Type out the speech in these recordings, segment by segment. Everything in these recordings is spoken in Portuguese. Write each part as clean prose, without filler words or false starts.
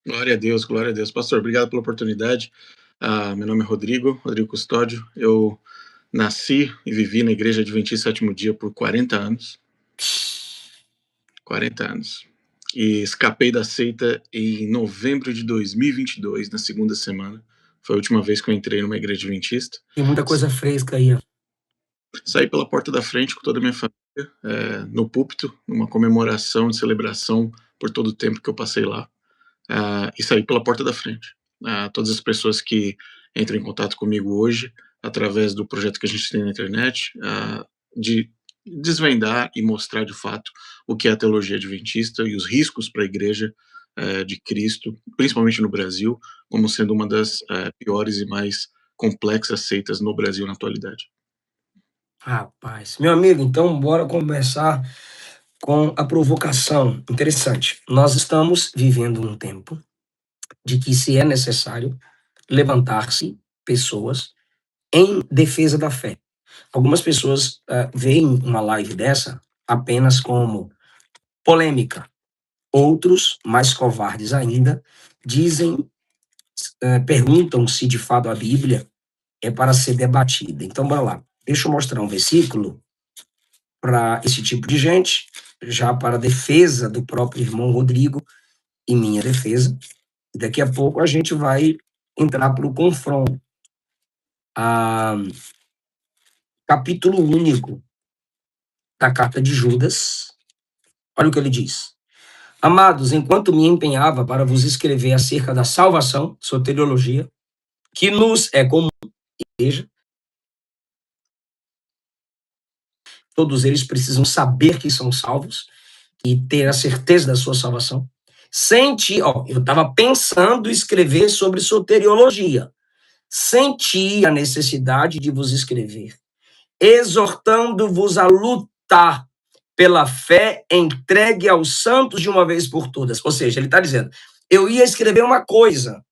Glória a Deus, glória a Deus. Pastor, obrigado pela oportunidade. Meu nome é Rodrigo Custódio. Eu nasci e vivi na Igreja Adventista Sétimo Dia por 40 anos. 40 anos. E escapei da seita em novembro de 2022, na segunda semana. Foi a última vez que eu entrei numa igreja adventista. Tem muita coisa fresca aí, ó. Saí pela porta da frente com toda a minha família, no púlpito, numa comemoração de celebração por todo o tempo que eu passei lá. E saí pela porta da frente. Todas as pessoas que entram em contato comigo hoje, através do projeto que a gente tem na internet, de desvendar e mostrar de fato o que é a teologia adventista e os riscos para a igreja de Cristo, principalmente no Brasil, como sendo uma das piores e mais complexas seitas no Brasil na atualidade. Rapaz, meu amigo, então bora começar com a provocação. Interessante. Nós estamos vivendo um tempo de que se é necessário levantar-se pessoas em defesa da fé. Algumas pessoas veem uma live dessa apenas como polêmica. Outros, mais covardes ainda, dizem, perguntam se de fato a Bíblia é para ser debatida. Então, bora lá. Deixa eu mostrar um versículo para esse tipo de gente, já para a defesa do próprio irmão Rodrigo e minha defesa. Daqui a pouco a gente vai entrar para o confronto. Capítulo único da carta de Judas. Olha o que ele diz. Amados, enquanto me empenhava para vos escrever acerca da salvação, soteriologia, que nos é comum, igreja, todos eles precisam saber que são salvos e ter a certeza da sua salvação. Eu estava pensando em escrever sobre soteriologia. Senti a necessidade de vos escrever, exortando-vos a lutar pela fé entregue aos santos de uma vez por todas. Ou seja, ele está dizendo, eu ia escrever uma coisa,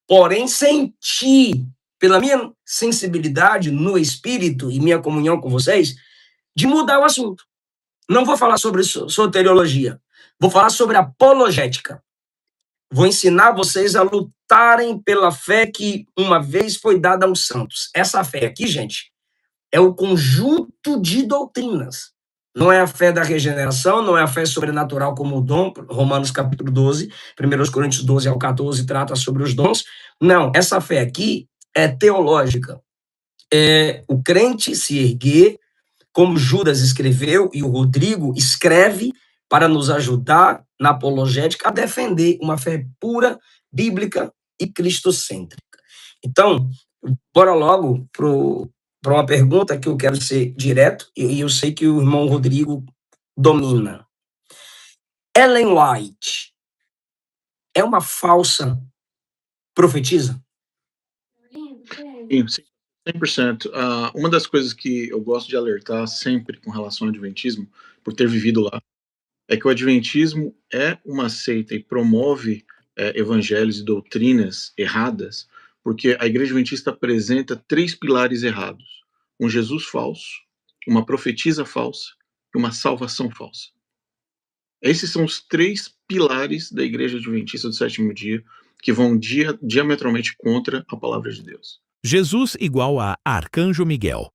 porém senti, pela minha sensibilidade no espírito e minha comunhão com vocês, de mudar o assunto. Não vou falar sobre soteriologia, vou falar sobre apologética. Vou ensinar vocês a lutarem pela fé que uma vez foi dada aos santos. Essa fé aqui, gente, é o conjunto de doutrinas. Não é a fé da regeneração, não é a fé sobrenatural como o dom, Romanos capítulo 12, 1 Coríntios 12 ao 14 trata sobre os dons. Não, essa fé aqui é teológica. É o crente se erguer, como Judas escreveu e o Rodrigo escreve, para nos ajudar na apologética a defender uma fé pura, bíblica e cristocêntrica. Então, bora logo para uma pergunta que eu quero ser direto, e eu sei que o irmão Rodrigo domina. Ellen White é uma falsa profetisa? Sim, 100%. Uma das coisas que eu gosto de alertar sempre com relação ao adventismo, por ter vivido lá, é que o adventismo é uma seita e promove evangelhos e doutrinas erradas, porque a igreja adventista apresenta três pilares errados: um Jesus falso, uma profetisa falsa e uma salvação falsa. Esses são os três pilares da igreja adventista do sétimo dia, que vão diametralmente contra a palavra de Deus. Jesus igual a Arcanjo Miguel.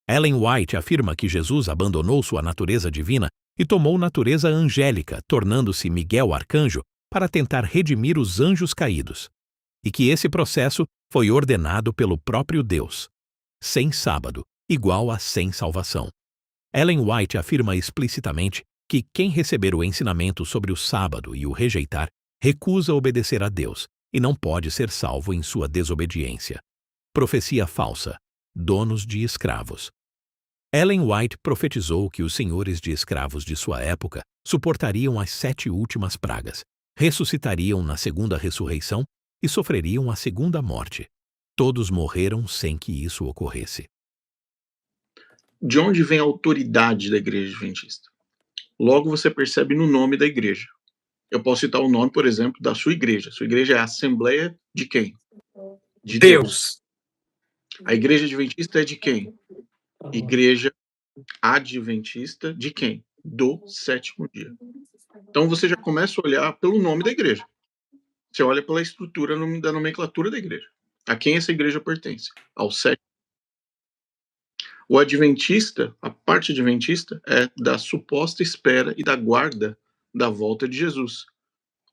Ellen White afirma que Jesus abandonou sua natureza divina e tomou natureza angélica, tornando-se Miguel Arcanjo para tentar redimir os anjos caídos. E que esse processo foi ordenado pelo próprio Deus. Sem sábado, igual a sem salvação. Ellen White afirma explicitamente que quem receber o ensinamento sobre o sábado e o rejeitar, recusa obedecer a Deus e não pode ser salvo em sua desobediência. Profecia falsa. Donos de escravos. Ellen White profetizou que os senhores de escravos de sua época suportariam as 7 últimas pragas, ressuscitariam na segunda ressurreição e sofreriam a segunda morte. Todos morreram sem que isso ocorresse. De onde vem a autoridade da igreja adventista? Logo você percebe no nome da igreja. Eu posso citar o nome, por exemplo, da sua igreja. Sua igreja é a Assembleia de quem? De Deus. A igreja adventista é de quem? Igreja adventista de quem? Do sétimo dia. Então você já começa a olhar pelo nome da igreja. Você olha pela estrutura da nomenclatura da igreja. A quem essa igreja pertence? Ao sétimo. O adventista, a parte adventista, é da suposta espera e da guarda da volta de Jesus.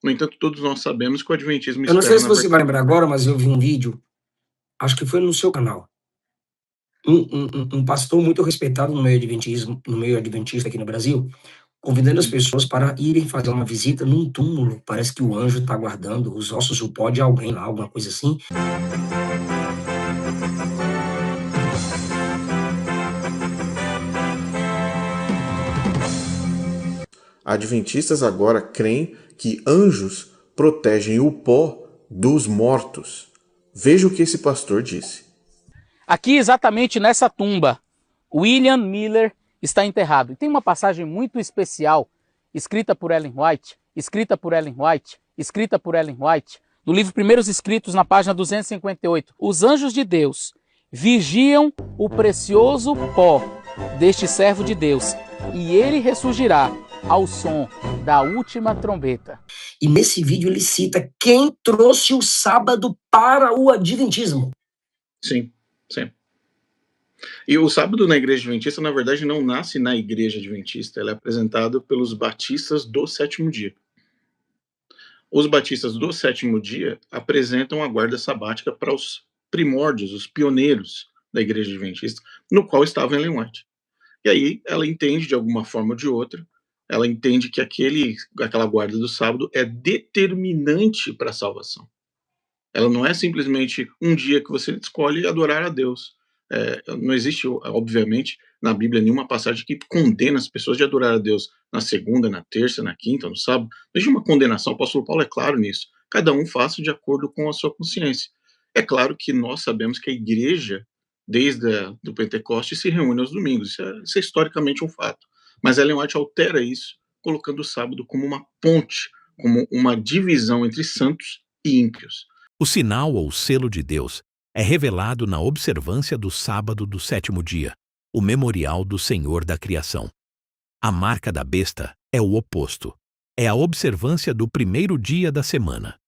No entanto, todos nós sabemos que o adventismo Eu não sei espera, se na você vai verdade. lembrar agora, mas eu vi um vídeo, acho que foi no seu canal. Um pastor muito respeitado no meio adventismo, no meio adventista aqui no Brasil, convidando as pessoas para irem fazer uma visita num túmulo. Parece que o anjo está guardando os ossos do pó de alguém lá, alguma coisa assim. Adventistas agora creem que anjos protegem o pó dos mortos. Veja o que esse pastor disse. Aqui, exatamente nessa tumba, William Miller está enterrado. E tem uma passagem muito especial, escrita por Ellen White, no livro Primeiros Escritos, na página 258. Os anjos de Deus vigiam o precioso pó deste servo de Deus, e ele ressurgirá ao som da última trombeta. E nesse vídeo ele cita quem trouxe o sábado para o adventismo. Sim, sim. E o sábado na igreja adventista, na verdade, não nasce na igreja adventista. Ele é apresentado pelos batistas do sétimo dia. Os batistas do sétimo dia apresentam a guarda sabática para os primórdios, os pioneiros da igreja adventista, no qual estava Ellen White. E aí ela entende, de alguma forma ou de outra, ela entende que aquela guarda do sábado é determinante para a salvação. Ela não é simplesmente um dia que você escolhe adorar a Deus. Não existe, obviamente, na Bíblia nenhuma passagem que condena as pessoas de adorar a Deus na segunda, na terça, na quinta, no sábado. Não existe uma condenação, o apóstolo Paulo é claro nisso. Cada um faça de acordo com a sua consciência. É claro que nós sabemos que a igreja, desde do Pentecoste, se reúne aos domingos. Isso é historicamente um fato. Mas Ellen White altera isso, colocando o sábado como uma ponte, como uma divisão entre santos e ímpios. O sinal ou selo de Deus é revelado na observância do sábado do sétimo dia, o memorial do Senhor da criação. A marca da besta é o oposto, é a observância do primeiro dia da semana.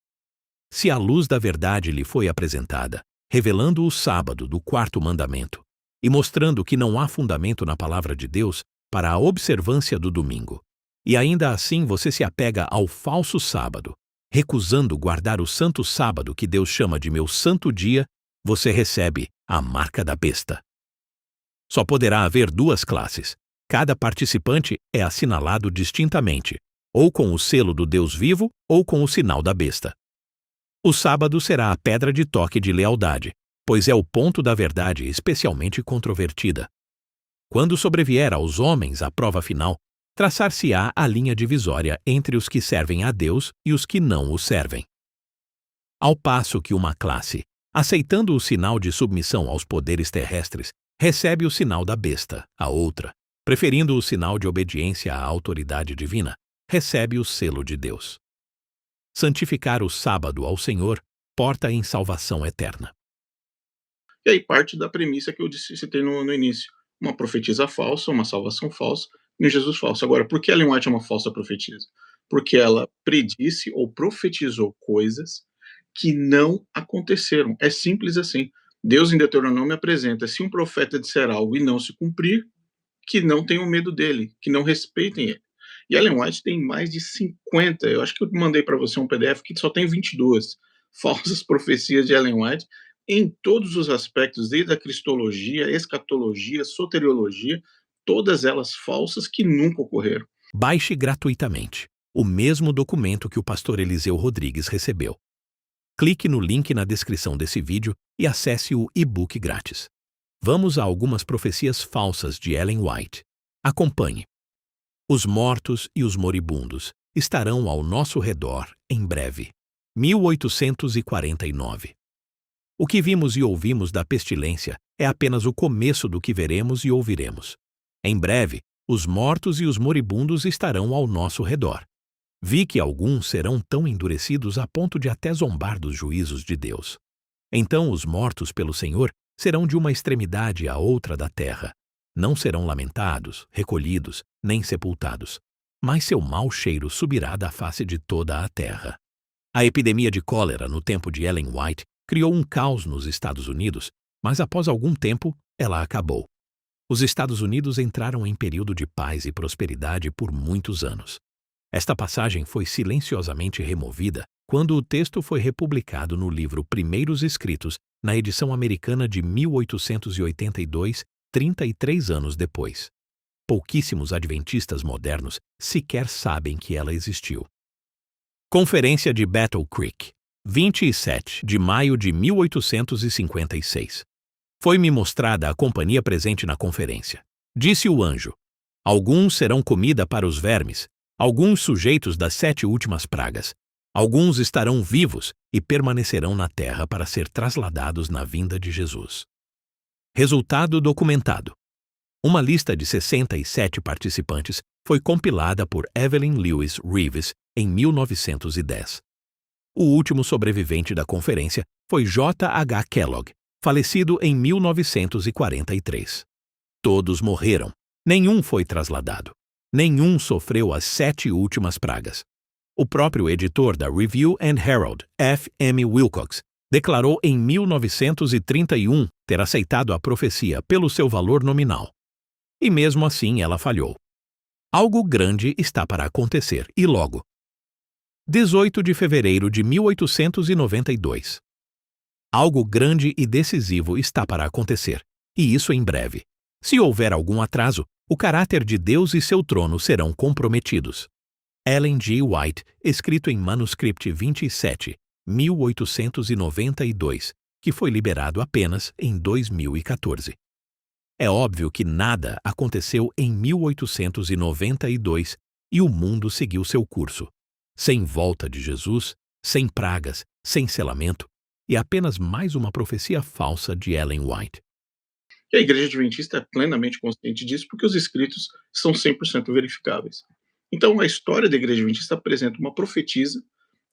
Se a luz da verdade lhe foi apresentada, revelando o sábado do quarto mandamento e mostrando que não há fundamento na palavra de Deus para a observância do domingo, e ainda assim você se apega ao falso sábado, recusando guardar o santo sábado que Deus chama de meu santo dia, você recebe a marca da besta. Só poderá haver duas classes. Cada participante é assinalado distintamente, ou com o selo do Deus vivo ou com o sinal da besta. O sábado será a pedra de toque de lealdade, pois é o ponto da verdade especialmente controvertida. Quando sobrevier aos homens a prova final, traçar-se-á a linha divisória entre os que servem a Deus e os que não o servem. Ao passo que uma classe, aceitando o sinal de submissão aos poderes terrestres, recebe o sinal da besta, a outra, preferindo o sinal de obediência à autoridade divina, recebe o selo de Deus. Santificar o sábado ao Senhor porta em salvação eterna. E aí parte da premissa que eu citei no início. Uma profetisa falsa, uma salvação falsa, e um Jesus falso. Agora, por que Ellen White é uma falsa profetisa? Porque ela predisse ou profetizou coisas que não aconteceram. É simples assim. Deus em Deuteronômio apresenta, se um profeta disser algo e não se cumprir, que não tenham medo dele, que não respeitem ele. E Ellen White tem mais de 50, eu acho que eu mandei para você um PDF que só tem 22 falsas profecias de Ellen White, em todos os aspectos, desde a cristologia, escatologia, soteriologia, todas elas falsas que nunca ocorreram. Baixe gratuitamente o mesmo documento que o pastor Eliseu Rodrigues recebeu. Clique no link na descrição desse vídeo e acesse o e-book grátis. Vamos a algumas profecias falsas de Ellen White. Acompanhe. Os mortos e os moribundos estarão ao nosso redor em breve. 1849. O que vimos e ouvimos da pestilência é apenas o começo do que veremos e ouviremos. Em breve, os mortos e os moribundos estarão ao nosso redor. Vi que alguns serão tão endurecidos a ponto de até zombar dos juízos de Deus. Então os mortos pelo Senhor serão de uma extremidade à outra da terra. Não serão lamentados, recolhidos, nem sepultados, mas seu mau cheiro subirá da face de toda a terra. A epidemia de cólera no tempo de Ellen White criou um caos nos Estados Unidos, mas após algum tempo, ela acabou. Os Estados Unidos entraram em período de paz e prosperidade por muitos anos. Esta passagem foi silenciosamente removida quando o texto foi republicado no livro Primeiros Escritos, na edição americana de 1882, 33 anos depois. Pouquíssimos adventistas modernos sequer sabem que ela existiu. Conferência de Battle Creek, 27 de maio de 1856. Foi-me mostrada a companhia presente na conferência. Disse o anjo: alguns serão comida para os vermes, alguns sujeitos das 7 últimas pragas. Alguns estarão vivos e permanecerão na terra para ser trasladados na vinda de Jesus. Resultado documentado. Uma lista de 67 participantes foi compilada por Evelyn Lewis Reeves em 1910. O último sobrevivente da conferência foi J. H. Kellogg, falecido em 1943. Todos morreram. Nenhum foi trasladado. Nenhum sofreu as 7 últimas pragas. O próprio editor da Review and Herald, F. M. Wilcox, declarou em 1931 ter aceitado a profecia pelo seu valor nominal. E mesmo assim ela falhou. Algo grande está para acontecer, e logo. 18 de fevereiro de 1892. Algo grande e decisivo está para acontecer, e isso em breve. Se houver algum atraso, o caráter de Deus e seu trono serão comprometidos. Ellen G. White, escrito em Manuscript 27, 1892, que foi liberado apenas em 2014. É óbvio que nada aconteceu em 1892 e o mundo seguiu seu curso, sem volta de Jesus, sem pragas, sem selamento, e apenas mais uma profecia falsa de Ellen White. E a Igreja Adventista é plenamente consciente disso porque os escritos são 100% verificáveis. Então, a história da Igreja Adventista apresenta uma profetisa,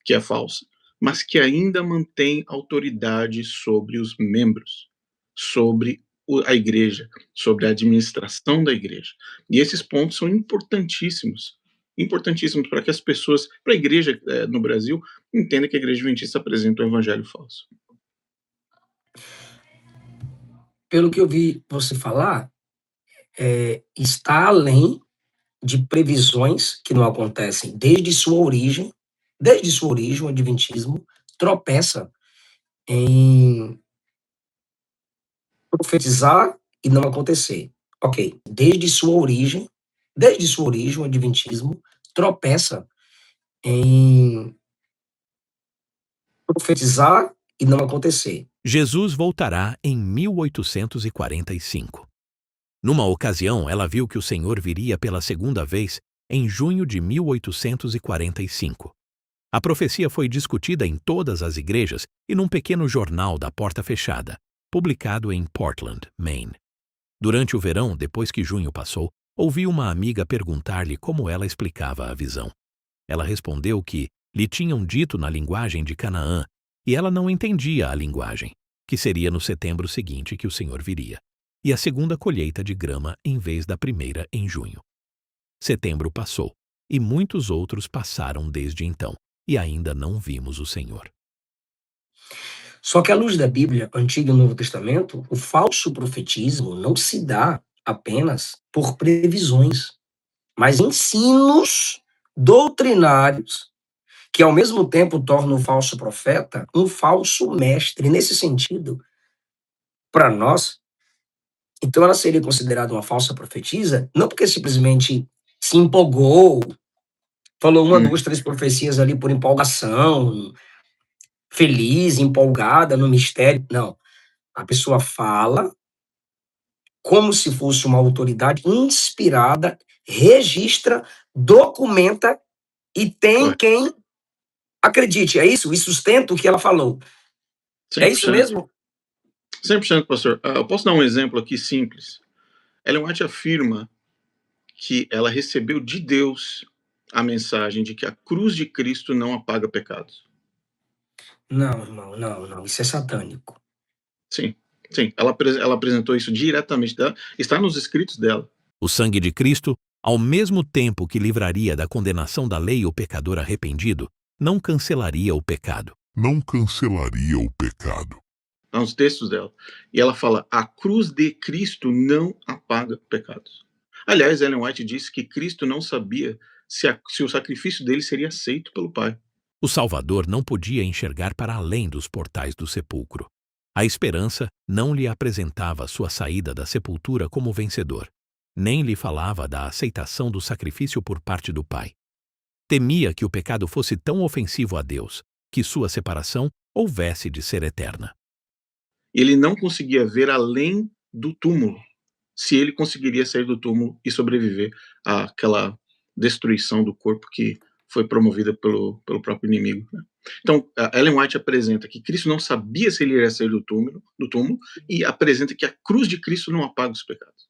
que é falsa, mas que ainda mantém autoridade sobre os membros, sobre a Igreja, sobre a administração da Igreja. E esses pontos são importantíssimos para que as pessoas, para a Igreja no Brasil, entendam que a Igreja Adventista apresenta um evangelho falso. Pelo que eu vi você falar, está além de previsões que não acontecem desde sua origem. Desde sua origem, o Adventismo tropeça em profetizar e não acontecer. Ok, desde sua origem, o Adventismo tropeça em profetizar e não acontecer. Jesus voltará em 1845. Numa ocasião, ela viu que o Senhor viria pela segunda vez em junho de 1845. A profecia foi discutida em todas as igrejas e num pequeno jornal da porta fechada, publicado em Portland, Maine. Durante o verão, depois que junho passou, ouvi uma amiga perguntar-lhe como ela explicava a visão. Ela respondeu que lhe tinham dito na linguagem de Canaã e ela não entendia a linguagem, que seria no setembro seguinte que o Senhor viria, e a segunda colheita de grama em vez da primeira em junho. Setembro passou, e muitos outros passaram desde então, e ainda não vimos o Senhor. Só que à luz da Bíblia, Antigo e Novo Testamento, o falso profetismo não se dá apenas por previsões, mas ensinos doutrinários que ao mesmo tempo tornam o falso profeta um falso mestre. Nesse sentido, para nós, então ela seria considerada uma falsa profetisa, não porque simplesmente se empolgou, falou uma, duas, três profecias ali por empolgação, feliz, empolgada no mistério. Não. A pessoa fala como se fosse uma autoridade inspirada, registra, documenta e tem quem acredite. É isso? E sustenta o que ela falou. 100%. É isso mesmo? 100%, pastor. Eu posso dar um exemplo aqui simples. Ellen White afirma que ela recebeu de Deus a mensagem de que a cruz de Cristo não apaga pecados. Não, irmão, não. Isso é satânico. Sim. Ela apresentou isso diretamente dela. Está nos escritos dela. O sangue de Cristo, ao mesmo tempo que livraria da condenação da lei o pecador arrependido, não cancelaria o pecado. Não cancelaria o pecado. Há uns textos dela. E ela fala: a cruz de Cristo não apaga pecados. Aliás, Ellen White disse que Cristo não sabia se o sacrifício dele seria aceito pelo Pai. O Salvador não podia enxergar para além dos portais do sepulcro. A esperança não lhe apresentava sua saída da sepultura como vencedor, nem lhe falava da aceitação do sacrifício por parte do Pai. Temia que o pecado fosse tão ofensivo a Deus, que sua separação houvesse de ser eterna. Ele não conseguia ver além do túmulo, se ele conseguiria sair do túmulo e sobreviver àquela destruição do corpo que foi promovida pelo próprio inimigo, né? Então, a Ellen White apresenta que Cristo não sabia se ele iria sair do túmulo, e apresenta que a cruz de Cristo não apaga os pecados.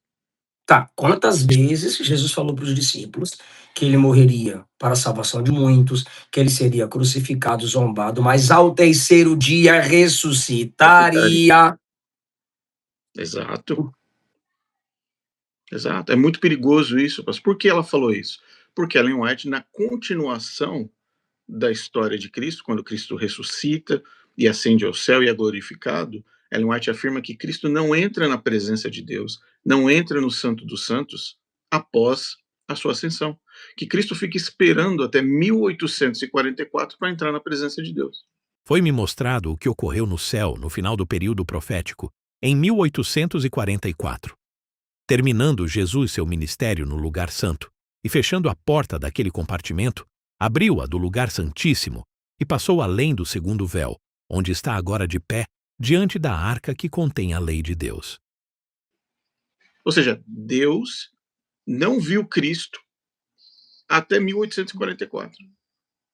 Tá, quantas vezes Jesus falou para os discípulos que ele morreria para a salvação de muitos, que ele seria crucificado, zombado, mas ao terceiro dia ressuscitaria. Exato. Exato. É muito perigoso isso. Mas por que ela falou isso? Porque Ellen White, na continuação da história de Cristo, quando Cristo ressuscita e ascende ao céu e é glorificado, Ellen White afirma que Cristo não entra na presença de Deus, não entra no Santo dos Santos após a sua ascensão. Que Cristo fica esperando até 1844 para entrar na presença de Deus. Foi-me mostrado o que ocorreu no céu no final do período profético, em 1844. Terminando Jesus seu ministério no lugar santo e fechando a porta daquele compartimento, abriu-a do lugar santíssimo e passou além do segundo véu, onde está agora de pé, diante da arca que contém a lei de Deus. Ou seja, Deus não viu Cristo até 1844.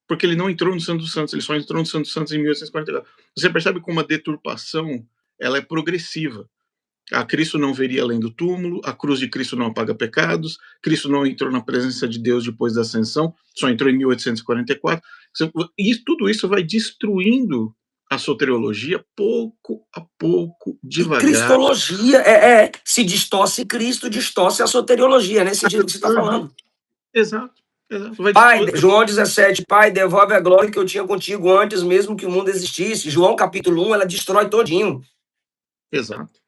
Porque ele não entrou no Santo dos Santos, ele só entrou no Santo dos Santos em 1844. Você percebe como a deturpação ela é progressiva. A Cristo não veria além do túmulo, a cruz de Cristo não apaga pecados, Cristo não entrou na presença de Deus depois da ascensão, só entrou em 1844. E tudo isso vai destruindo a soteriologia pouco a pouco, devagar. E cristologia se distorce Cristo, distorce a soteriologia, nesse sentido que você está falando. Exato. Pai, João 17, Pai, devolve a glória que eu tinha contigo antes mesmo que o mundo existisse. João capítulo 1, ela destrói todinho. Exato.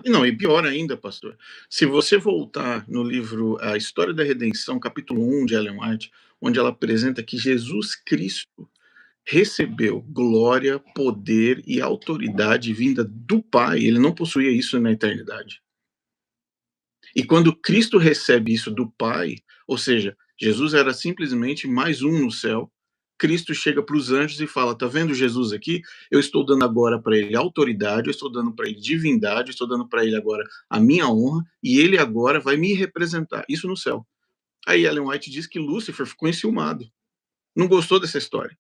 Não, e pior ainda, pastor, se você voltar no livro A História da Redenção, capítulo 1 de Ellen White, onde ela apresenta que Jesus Cristo recebeu glória, poder e autoridade vinda do Pai, ele não possuía isso na eternidade. E quando Cristo recebe isso do Pai, ou seja, Jesus era simplesmente mais um no céu, Cristo chega para os anjos e fala: tá vendo Jesus aqui? Eu estou dando agora para ele autoridade, eu estou dando para ele divindade, eu estou dando para ele agora a minha honra, e ele agora vai me representar. Isso no céu. Aí Ellen White diz que Lúcifer ficou enciumado, não gostou dessa história.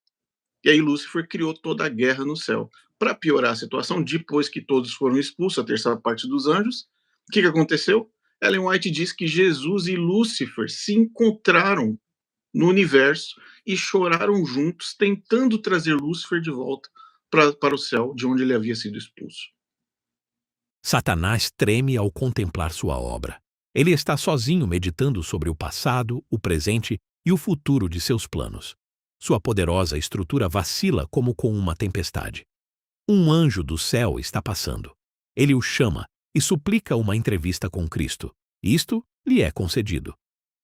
E aí Lúcifer criou toda a guerra no céu. Para piorar a situação, depois que todos foram expulsos, a terceira parte dos anjos, o que aconteceu? Ellen White diz que Jesus e Lúcifer se encontraram no universo e choraram juntos, tentando trazer Lúcifer de volta para o céu, de onde ele havia sido expulso. Satanás treme ao contemplar sua obra. Ele está sozinho meditando sobre o passado, o presente e o futuro de seus planos. Sua poderosa estrutura vacila como com uma tempestade. Um anjo do céu está passando. Ele o chama e suplica uma entrevista com Cristo. Isto lhe é concedido.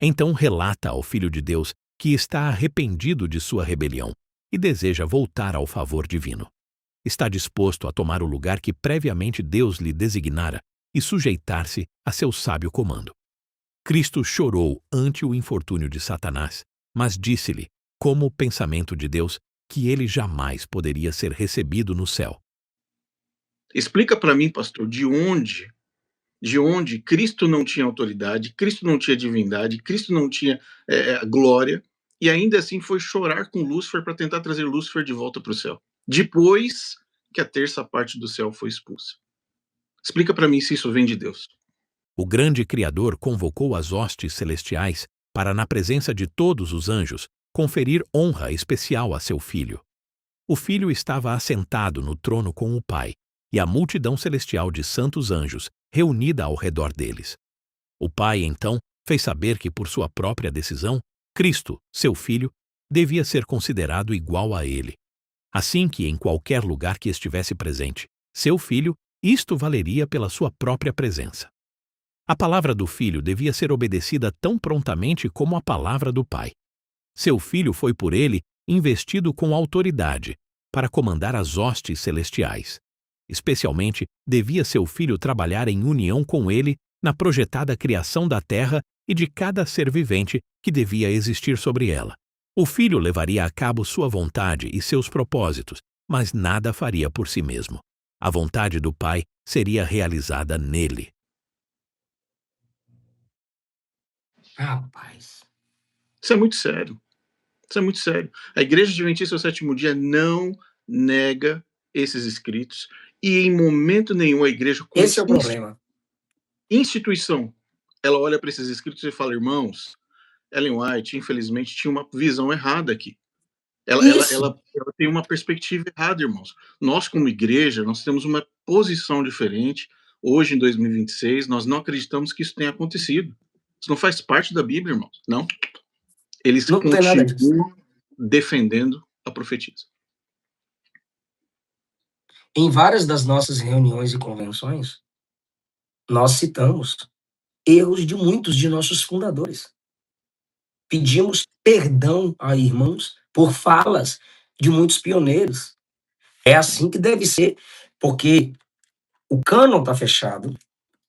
Então relata ao Filho de Deus que está arrependido de sua rebelião e deseja voltar ao favor divino. Está disposto a tomar o lugar que previamente Deus lhe designara e sujeitar-se a seu sábio comando. Cristo chorou ante o infortúnio de Satanás, mas disse-lhe, como pensamento de Deus, que ele jamais poderia ser recebido no céu. Explica para mim, pastor, de onde Cristo não tinha autoridade, Cristo não tinha divindade, Cristo não tinha glória, e ainda assim foi chorar com Lúcifer para tentar trazer Lúcifer de volta para o céu, depois que a terça parte do céu foi expulsa. Explica para mim se isso vem de Deus. O grande Criador convocou as hostes celestiais para, na presença de todos os anjos, conferir honra especial a seu Filho. O Filho estava assentado no trono com o Pai, e a multidão celestial de santos anjos reunida ao redor deles. O Pai, então, fez saber que, por sua própria decisão, Cristo, seu Filho, devia ser considerado igual a ele. Assim que, em qualquer lugar que estivesse presente, seu filho, isto valeria pela sua própria presença. A palavra do filho devia ser obedecida tão prontamente como a palavra do pai. Seu filho foi por ele investido com autoridade para comandar as hostes celestiais. Especialmente, devia seu filho trabalhar em união com ele na projetada criação da terra e de cada ser vivente que devia existir sobre ela. O filho levaria a cabo sua vontade e seus propósitos, mas nada faria por si mesmo. A vontade do pai seria realizada nele. Rapaz. Isso é muito sério. Isso é muito sério. A Igreja Adventista do Sétimo Dia não nega esses escritos e em momento nenhum a igreja, como Esse é o problema. instituição, ela olha para esses escritos e fala, irmãos, Ellen White, infelizmente, tinha uma visão errada aqui. Ela tem uma perspectiva errada, irmãos. Nós, como igreja, nós temos uma posição diferente. Hoje, em 2026, nós não acreditamos que isso tenha acontecido. Isso não faz parte da Bíblia, irmãos. Não. Eles Não tem nada disso. continuam defendendo a profetisa. Em várias das nossas reuniões e convenções, nós citamos erros de muitos de nossos fundadores. Pedimos perdão a irmãos por falas de muitos pioneiros. É assim que deve ser, porque o cânon está fechado,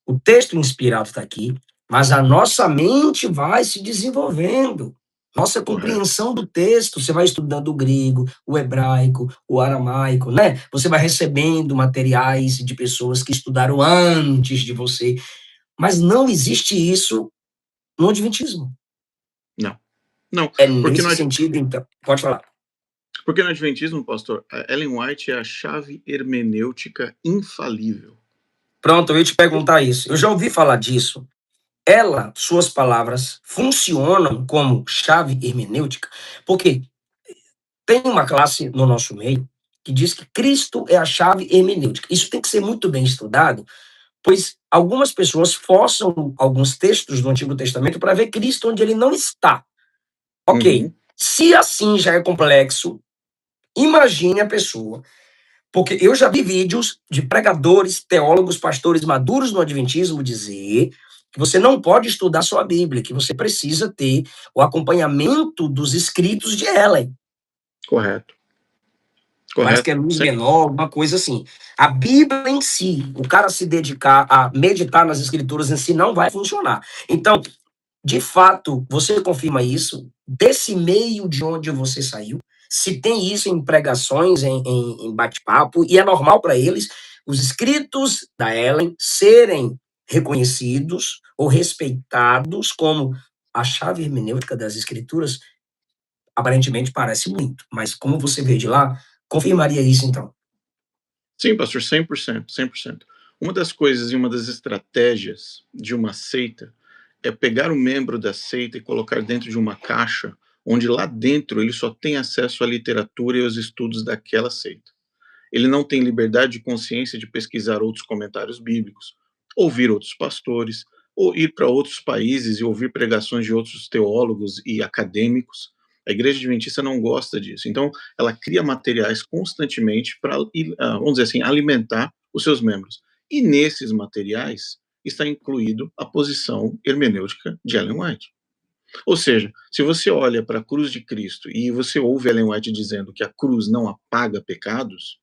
o texto inspirado está aqui, mas a nossa mente vai se desenvolvendo. Nossa compreensão do texto, você vai estudando o grego, o hebraico, o aramaico, né? Você vai recebendo materiais de pessoas que estudaram antes de você. Mas não existe isso no Adventismo. Não, É porque nesse sentido, então. Pode falar. Porque no Adventismo, pastor, a Ellen White é a chave hermenêutica infalível. Pronto, eu ia te perguntar isso. Eu já ouvi falar disso. Suas palavras funcionam como chave hermenêutica, porque tem uma classe no nosso meio que diz que Cristo é a chave hermenêutica. Isso tem que ser muito bem estudado, pois algumas pessoas forçam alguns textos do Antigo Testamento para ver Cristo onde ele não está. Ok, se assim já é complexo, imagine a pessoa. Porque eu já vi vídeos de pregadores, teólogos, pastores maduros no Adventismo dizer que você não pode estudar só a Bíblia, que você precisa ter o acompanhamento dos escritos de Ellen. Correto. Parece que é luz menor, alguma coisa assim. A Bíblia em si, o cara se dedicar a meditar nas escrituras em si, não vai funcionar. Então, de fato, você confirma isso desse meio de onde você saiu? Se tem isso em pregações, em bate-papo, e é normal para eles os escritos da Ellen serem reconhecidos ou respeitados como a chave hermenêutica das escrituras, aparentemente parece muito, mas como você vê de lá, confirmaria isso então? Sim, pastor, 100%, 100%. Uma das coisas e uma das estratégias de uma seita é pegar o membro da seita e colocar dentro de uma caixa, onde lá dentro ele só tem acesso à literatura e aos estudos daquela seita. Ele não tem liberdade de consciência de pesquisar outros comentários bíblicos, ouvir outros pastores, ou ir para outros países e ouvir pregações de outros teólogos e acadêmicos. A Igreja Adventista não gosta disso. Então, ela cria materiais constantemente para, vamos dizer assim, alimentar os seus membros. E nesses materiais está incluído a posição hermenêutica de Ellen White. Ou seja, se você olha para a cruz de Cristo e você ouve Ellen White dizendo que a cruz não apaga pecados,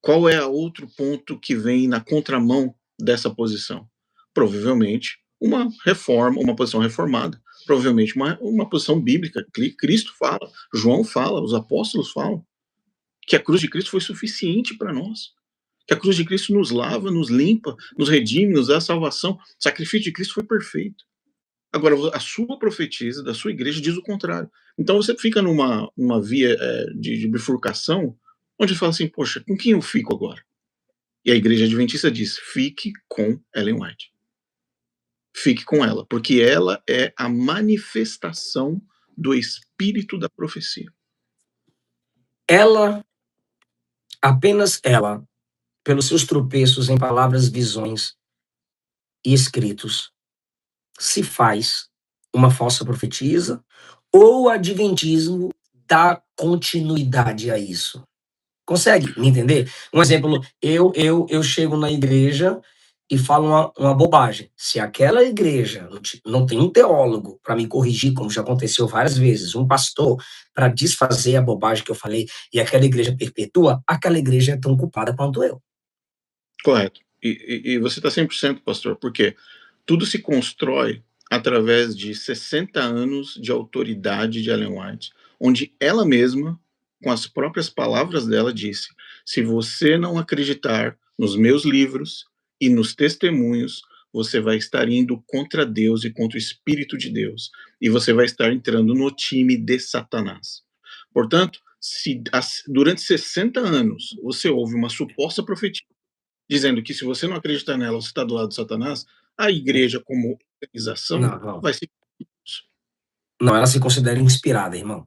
qual é o outro ponto que vem na contramão dessa posição? Provavelmente uma reforma, uma posição reformada, provavelmente uma posição bíblica. Cristo fala, João fala, os apóstolos falam que a cruz de Cristo foi suficiente para nós, que a cruz de Cristo nos lava, nos limpa, nos redime, nos dá salvação. O sacrifício de Cristo foi perfeito. Agora, a sua profetisa da sua igreja diz o contrário. Então você fica numa via de bifurcação, onde fala assim, poxa, com quem eu fico agora? E a Igreja Adventista diz, fique com Ellen White. Fique com ela, porque ela é a manifestação do espírito da profecia. Ela, apenas ela, pelos seus tropeços em palavras, visões e escritos, se faz uma falsa profetisa ou o adventismo dá continuidade a isso? Consegue me entender? Um exemplo, eu chego na igreja e falo uma bobagem. Se aquela igreja não tem um teólogo para me corrigir, como já aconteceu várias vezes, um pastor para desfazer a bobagem que eu falei, e aquela igreja perpetua, aquela igreja é tão culpada quanto eu. Correto. E você está 100%, pastor, porque tudo se constrói através de 60 anos de autoridade de Ellen White, onde ela mesma, com as próprias palavras dela, disse: se você não acreditar nos meus livros e nos testemunhos, você vai estar indo contra Deus e contra o Espírito de Deus, e você vai estar entrando no time de Satanás. Portanto, se durante 60 anos você ouve uma suposta profecia dizendo que se você não acreditar nela, você está do lado de Satanás, a igreja, como organização, Não. vai se. Não, ela se considera inspirada, irmão.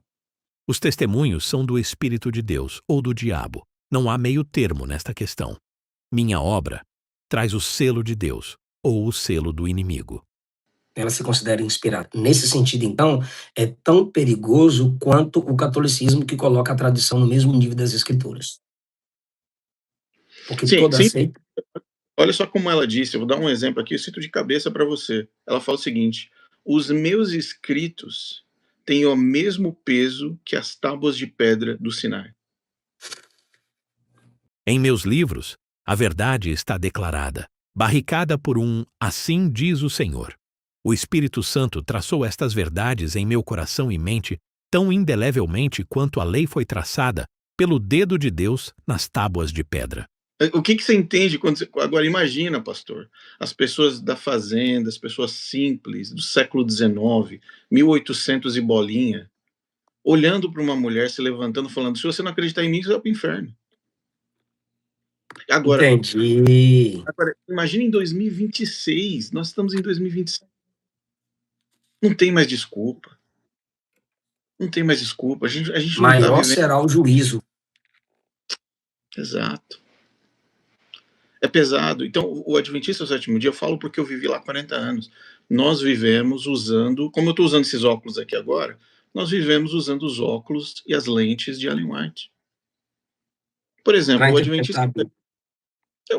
Os testemunhos são do Espírito de Deus ou do diabo. Não há meio termo nesta questão. Minha obra traz o selo de Deus ou o selo do inimigo. Ela se considera inspirada. Nesse sentido, então, é tão perigoso quanto o catolicismo que coloca a tradição no mesmo nível das escrituras. Porque Sim, toda sim. seita... Olha só como ela disse, eu vou dar um exemplo aqui, eu cito de cabeça para você. Ela fala o seguinte: os meus escritos têm o mesmo peso que as tábuas de pedra do Sinai. Em meus livros, a verdade está declarada, barricada por um "assim diz o Senhor". O Espírito Santo traçou estas verdades em meu coração e mente tão indelevelmente quanto a lei foi traçada pelo dedo de Deus nas tábuas de pedra. O que você entende quando você... Agora, imagina, pastor, as pessoas da fazenda, as pessoas simples, do século XIX, 1800 e bolinha, olhando para uma mulher, se levantando, falando: se você não acreditar em mim, você vai para o inferno. Agora, Entendi. imagina em 2026, nós estamos em 2026. Não tem mais desculpa. Não tem mais desculpa. A gente não está Maior vivendo. será o juízo. Exato. É pesado. Então, o Adventista do Sétimo Dia, eu falo porque eu vivi lá 40 anos. Nós vivemos usando, como eu estou usando esses óculos aqui agora, nós vivemos usando os óculos e as lentes de Ellen White. Por exemplo, Para o interpretar.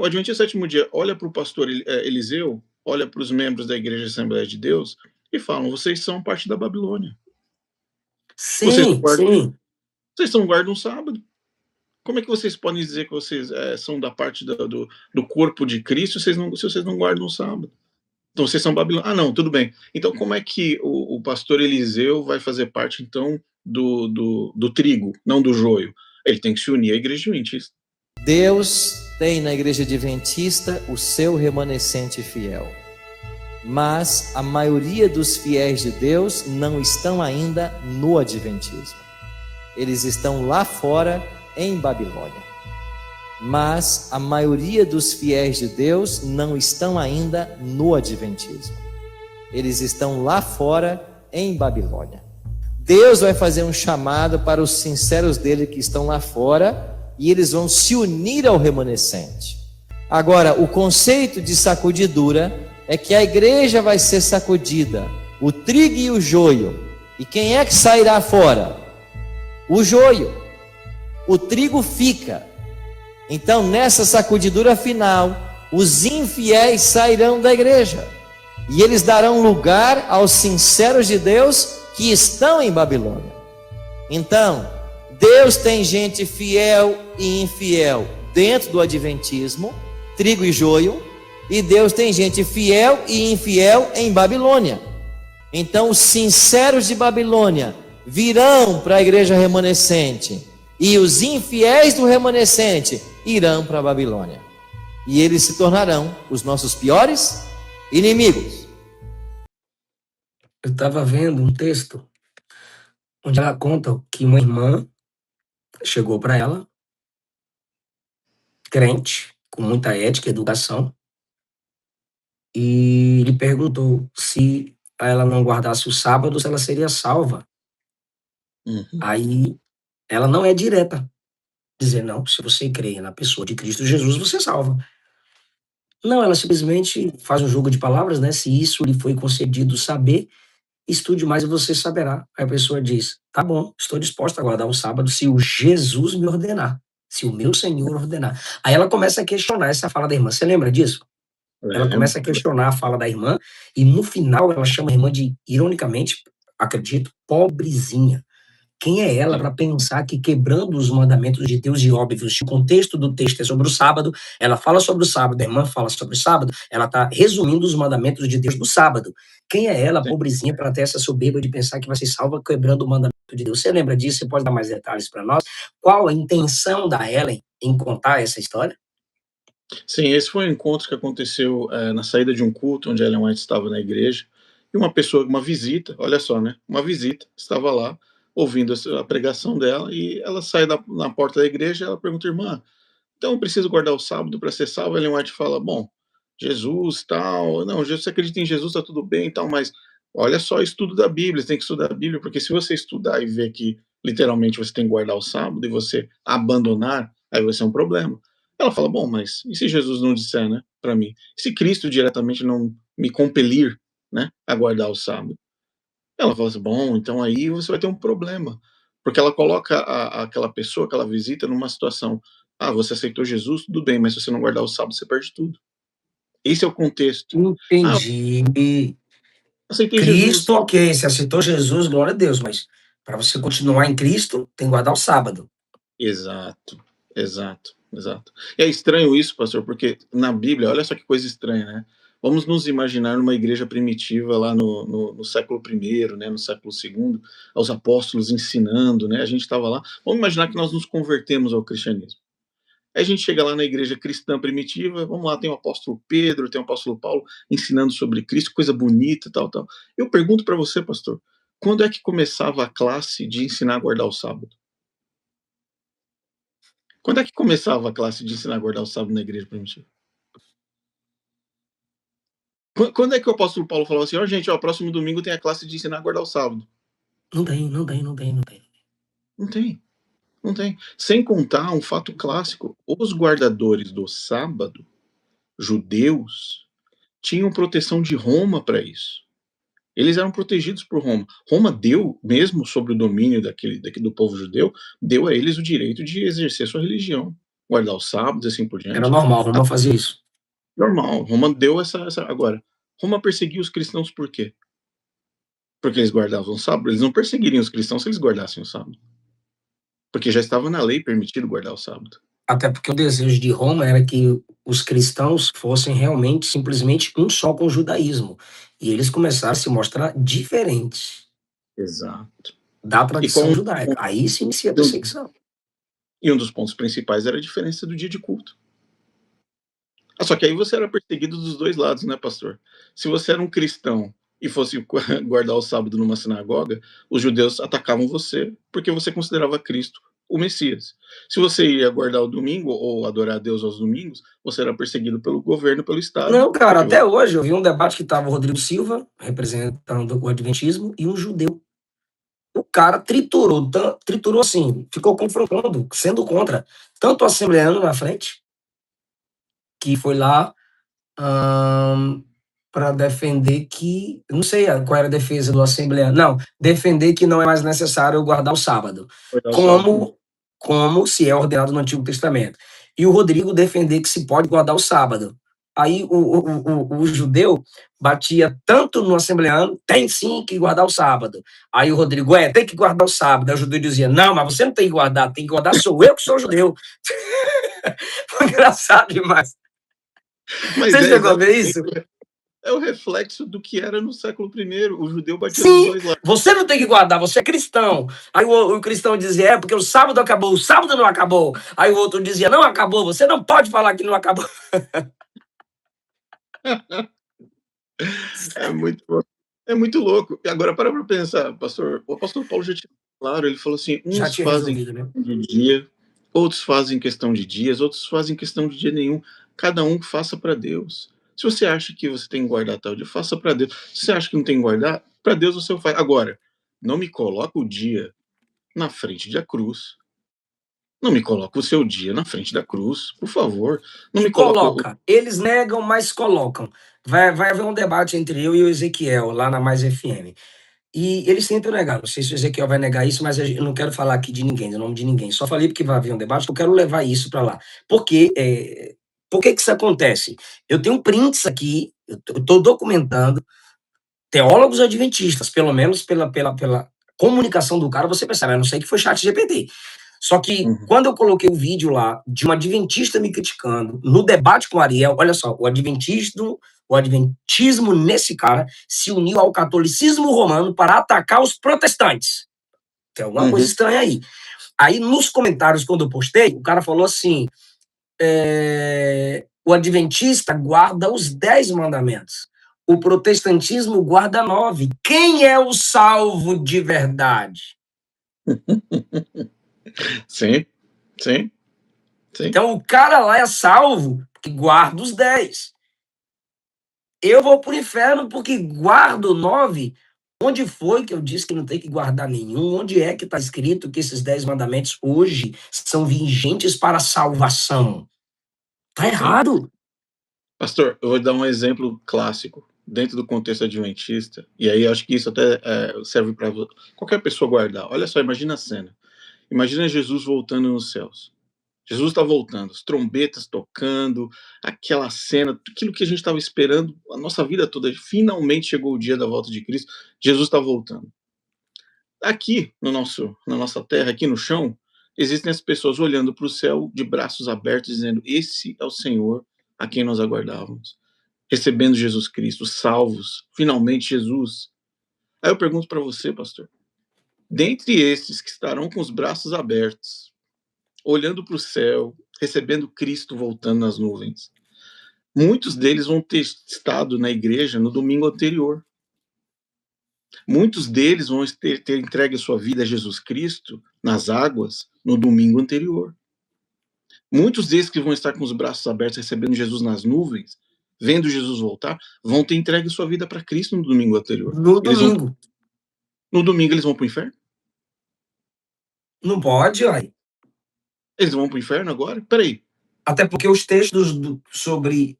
Adventista do Sétimo Dia olha para o pastor Eliseu, olha para os membros da Igreja Assembleia de Deus e falam: vocês são parte da Babilônia. Vocês Sim. não guardam um sábado. Como é que vocês podem dizer que vocês são da parte do corpo de Cristo se vocês não guardam o sábado? Então vocês são babilônios. Ah, não, tudo bem. Então como é que o pastor Eliseu vai fazer parte, então, do trigo, não do joio? Ele tem que se unir à igreja adventista. Deus tem na igreja adventista o seu remanescente fiel. Mas a maioria dos fiéis de Deus não estão ainda no adventismo. Eles estão lá fora, em Babilônia. Mas a maioria dos fiéis de Deus não estão ainda no adventismo. Eles estão lá fora, em Babilônia. Deus vai fazer um chamado para os sinceros dele que estão lá fora, e eles vão se unir ao remanescente. Agora, o conceito de sacudidura é que a igreja vai ser sacudida, o trigo e o joio. E quem é que sairá fora? O joio. O trigo fica. Então, nessa sacudidura final, os infiéis sairão da igreja. E eles darão lugar aos sinceros de Deus que estão em Babilônia. Então, Deus tem gente fiel e infiel dentro do adventismo, trigo e joio, e Deus tem gente fiel e infiel em Babilônia. Então os sinceros de Babilônia virão para a igreja remanescente, e os infiéis do remanescente irão para a Babilônia. E eles se tornarão os nossos piores inimigos. Eu estava vendo um texto onde ela conta que uma irmã chegou para ela, crente, com muita ética e educação, e lhe perguntou se ela não guardasse o sábado, se ela seria salva. Aí ela não é direta, dizer: não, se você crê na pessoa de Cristo Jesus, você é salva. Não, ela simplesmente faz um jogo de palavras, né? Se isso lhe foi concedido saber, estude mais e você saberá. Aí a pessoa diz, tá bom, estou disposta a guardar o sábado se o Jesus me ordenar, se o meu Senhor ordenar. Aí ela começa a questionar essa fala da irmã. Você lembra disso? Ela Lembro. começa a questionar a fala da irmã e no final ela chama a irmã de, ironicamente, acredito, pobrezinha. Quem é ela Sim. para pensar que quebrando os mandamentos de Deus, e óbvio, se o contexto do texto é sobre o sábado, ela fala sobre o sábado, a irmã fala sobre o sábado, ela está resumindo os mandamentos de Deus do sábado. Quem é ela, Sim. pobrezinha, para ter essa soberba de pensar que vai ser salva quebrando o mandamento de Deus? Você lembra disso? Você pode dar mais detalhes para nós? Qual a intenção da Ellen em contar essa história? Sim, esse foi um encontro que aconteceu na saída de um culto, onde a Ellen White estava na igreja, e uma pessoa, uma visita, olha só, né? Uma visita, estava lá, ouvindo a pregação dela, e ela sai na porta da igreja e ela pergunta, irmã, então eu preciso guardar o sábado para ser salvo? A Ellen White fala, bom, Jesus, tal, não, você acredita em Jesus, tá tudo bem e tal, mas olha só o estudo da Bíblia, você tem que estudar a Bíblia, porque se você estudar e ver que literalmente você tem que guardar o sábado e você abandonar, aí vai ser um problema. Ela fala, bom, mas e se Jesus não disser, né, para mim? Se Cristo diretamente não me compelir, né, a guardar o sábado? Ela fala assim, bom, então aí você vai ter um problema, porque ela coloca aquela pessoa, aquela visita numa situação, ah, você aceitou Jesus, tudo bem, mas se você não guardar o sábado, você perde tudo. Esse é o contexto. Ah, Entendi. aceitei Jesus. Cristo, ok, você aceitou Jesus, glória a Deus, mas para você continuar em Cristo, tem que guardar o sábado. Exato, exato, exato. E é estranho isso, pastor, porque na Bíblia, olha só que coisa estranha, né? Vamos nos imaginar numa igreja primitiva lá no século I, né, no século II, os apóstolos ensinando, né? A gente estava lá. Vamos imaginar que nós nos convertemos ao cristianismo. Aí a gente chega lá na igreja cristã primitiva, vamos lá, tem o apóstolo Pedro, tem o apóstolo Paulo ensinando sobre Cristo, coisa bonita, tal, tal. Eu pergunto para você, pastor, quando é que começava a classe de ensinar a guardar o sábado? Quando é que começava a classe de ensinar a guardar o sábado na igreja primitiva? Quando é que o apóstolo Paulo falou assim, ó, gente, ó, próximo domingo tem a classe de ensinar a guardar o sábado? Não tem, não tem, não tem, não tem. Não tem, não tem. Sem contar um fato clássico, os guardadores do sábado, judeus, tinham proteção de Roma para isso. Eles eram protegidos por Roma. Roma deu, mesmo sobre o domínio do povo judeu, deu a eles o direito de exercer sua religião, guardar os sábados e assim por Era diante. normal, Roma fazia isso. Normal, Roma deu essa. Agora, Roma perseguiu os cristãos por quê? Porque eles guardavam o sábado? Eles não perseguiriam os cristãos se eles guardassem o sábado. Porque já estava na lei permitido guardar o sábado. Até porque o desejo de Roma era que os cristãos fossem realmente, simplesmente um só com o judaísmo. E eles começaram a se mostrar diferentes Exato. da E qual tradição judaica. Aí se inicia a perseguição. E um dos pontos principais era a diferença do dia de culto. Ah, só que aí você era perseguido dos dois lados, né, pastor? Se você era um cristão e fosse guardar o sábado numa sinagoga, os judeus atacavam você porque você considerava Cristo o Messias. Se você ia guardar o domingo ou adorar a Deus aos domingos, você era perseguido pelo governo, pelo Estado. Não, cara, porque até hoje eu vi um debate que estava o Rodrigo Silva, representando o Adventismo, e um judeu. O cara triturou assim, ficou confrontando, sendo contra. Tanto o assembleano na frente, que foi lá para defender que, não sei qual era a defesa do assembleano, não, defender que não é mais necessário guardar o sábado, guardar o sábado. como se é ordenado no Antigo Testamento. E o Rodrigo defender que se pode guardar o sábado. Aí o judeu batia tanto no assembleano, tem sim que guardar o sábado. Aí o Rodrigo, tem que guardar o sábado. Aí o judeu dizia, não, mas você não tem que guardar sou eu que sou judeu. Foi engraçado demais. Mas você chegou a ver isso? É o reflexo do que era no século I. O judeu batia Sim, dos dois lados. você não tem que guardar, você é cristão. Aí o cristão dizia, porque o sábado acabou, o sábado não acabou. Aí o outro dizia, não acabou, você não pode falar que não acabou. É muito louco. E agora para pensar, pastor. O apóstolo Paulo já tinha claro, ele falou assim: Já uns tinha fazem resolvido, né? questão de dia, outros fazem questão de dias, outros fazem questão de dia nenhum. Cada um faça para Deus. Se você acha que você tem que guardar tal dia, faça para Deus. Se você acha que não tem que guardar, para Deus você faz. Agora, não me coloca o dia na frente da cruz. Não me coloca o seu dia na frente da cruz, por favor. Não E me coloca o. coloca. Eles negam, mas colocam. Vai haver um debate entre eu e o Ezequiel, lá na Mais FM. E eles tentam negar. Não sei se o Ezequiel vai negar isso, mas eu não quero falar aqui de ninguém, do nome de ninguém. Só falei porque vai haver um debate, eu quero levar isso para lá. Porque, por que isso acontece? Eu tenho prints aqui, eu estou documentando, teólogos adventistas, pelo menos pela comunicação do cara, você percebe, a não ser que foi chat GPT. Só que quando eu coloquei o vídeo lá de um adventista me criticando, no debate com o Ariel, olha só, o adventismo nesse cara se uniu ao catolicismo romano para atacar os protestantes. Tem alguma coisa estranha aí. Aí, nos comentários, quando eu postei, o cara falou assim, o adventista guarda os 10 mandamentos. O protestantismo guarda 9. Quem é o salvo de verdade? Sim. Então, o cara lá é salvo porque guarda os 10. Eu vou pro inferno porque guardo 9. Onde foi que eu disse que não tem que guardar nenhum? Onde é que está escrito que esses 10 mandamentos hoje são vigentes para a salvação? Tá errado. Pastor, eu vou dar um exemplo clássico dentro do contexto adventista, e aí acho que isso até serve para qualquer pessoa guardar. Olha só, imagina a cena. Imagina Jesus voltando nos céus. Jesus está voltando, as trombetas tocando, aquela cena, aquilo que a gente estava esperando a nossa vida toda. Finalmente chegou o dia da volta de Cristo, Jesus está voltando. Aqui, na nossa terra, aqui no chão, existem as pessoas olhando para o céu de braços abertos, dizendo: esse é o Senhor a quem nós aguardávamos. Recebendo Jesus Cristo, salvos, finalmente Jesus. Aí eu pergunto para você, pastor, dentre esses que estarão com os braços abertos, olhando para o céu, recebendo Cristo voltando nas nuvens, muitos deles vão ter estado na igreja no domingo anterior. Muitos deles vão ter entregue a sua vida a Jesus Cristo nas águas no domingo anterior. Muitos desses que vão estar com os braços abertos recebendo Jesus nas nuvens, vendo Jesus voltar, vão ter entregue sua vida para Cristo no domingo anterior. No domingo. No domingo eles vão para o inferno? Não pode, olha. Eles vão para o inferno agora? Peraí. Até porque os textos sobre